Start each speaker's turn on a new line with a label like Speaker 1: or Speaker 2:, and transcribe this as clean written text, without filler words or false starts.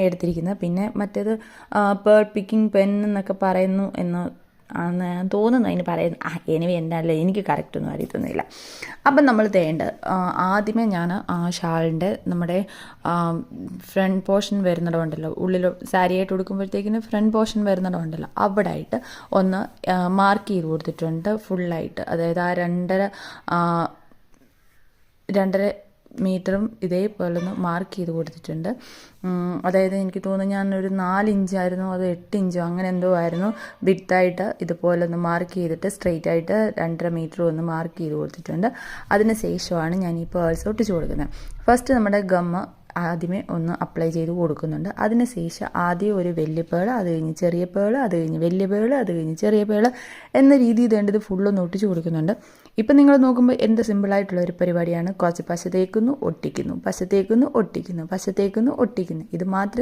Speaker 1: എടുത്തിരിക്കുന്നത്. പിന്നെ മറ്റേത് പേൾ പിക്കിംഗ് പെൻ എന്നൊക്കെ പറയുന്നു എന്ന് ആണെന്ന് ഞാൻ തോന്നുന്നു അതിന് പറയുന്നു. എനിവേ എന്താണല്ലോ എനിക്ക് കറക്റ്റൊന്നും അറിയത്തൊന്നുമില്ല. അപ്പം നമ്മൾ ആദ്യമേ ഞാൻ ആ ഷാളിൻ്റെ നമ്മുടെ ഫ്രണ്ട് പോർഷൻ വരുന്നിടമുണ്ടല്ലോ, ഉള്ളിൽ സാരിയായിട്ട് ഉടുക്കുമ്പോഴത്തേക്കിന് ഫ്രണ്ട് പോർഷൻ വരുന്നിടമുണ്ടല്ലോ, അവിടെ ആയിട്ട് ഒന്ന് മാർക്ക് ചെയ്ത് കൊടുത്തിട്ടുണ്ട് ഫുള്ളായിട്ട്. അതായത് ആ 2.5 മീറ്ററും ഇതേപോലെ ഒന്ന് മാർക്ക് ചെയ്ത് കൊടുത്തിട്ടുണ്ട്. അതായത് എനിക്ക് തോന്നുന്നു ഞാനൊരു 4 ഇഞ്ചായിരുന്നു, അത് 8 ഇഞ്ചോ അങ്ങനെ എന്തോ ആയിരുന്നു വിഡ്ത്തായിട്ട് ഇതുപോലെ ഒന്ന് മാർക്ക് ചെയ്തിട്ട് സ്ട്രെയിറ്റ് ആയിട്ട് 2.5 മീറ്ററും ഒന്ന് മാർക്ക് ചെയ്ത് കൊടുത്തിട്ടുണ്ട്. അതിന് ശേഷമാണ് ഞാൻ ഈ പേൾസ് ഒട്ടിച്ച് കൊടുക്കുന്നത്. ഫസ്റ്റ് നമ്മുടെ ഗമ്മ് ആദ്യമേ ഒന്ന് അപ്ലൈ ചെയ്ത് കൊടുക്കുന്നുണ്ട്. അതിന് ശേഷം ആദ്യം ഒരു വലിയ പേള്, അത് കഴിഞ്ഞ് ചെറിയ പേള്, അത് കഴിഞ്ഞ് വലിയ പേള്, അത് കഴിഞ്ഞ് ചെറിയ പേള് എന്ന രീതിയിൽ വേണ്ടത് ഫുള്ളൊന്ന് ഒട്ടിച്ച് കൊടുക്കുന്നുണ്ട്. ഇപ്പം നിങ്ങൾ നോക്കുമ്പോൾ എന്ത് സിമ്പിളായിട്ടുള്ള ഒരു പരിപാടിയാണ്. കുറച്ച് പശ തേക്കുന്നു, ഒട്ടിക്കുന്നു, പശ തേക്കുന്നു, ഒട്ടിക്കുന്നു, പശ തേക്കുന്നു, ഒട്ടിക്കുന്നു. ഇത് മാത്രമേ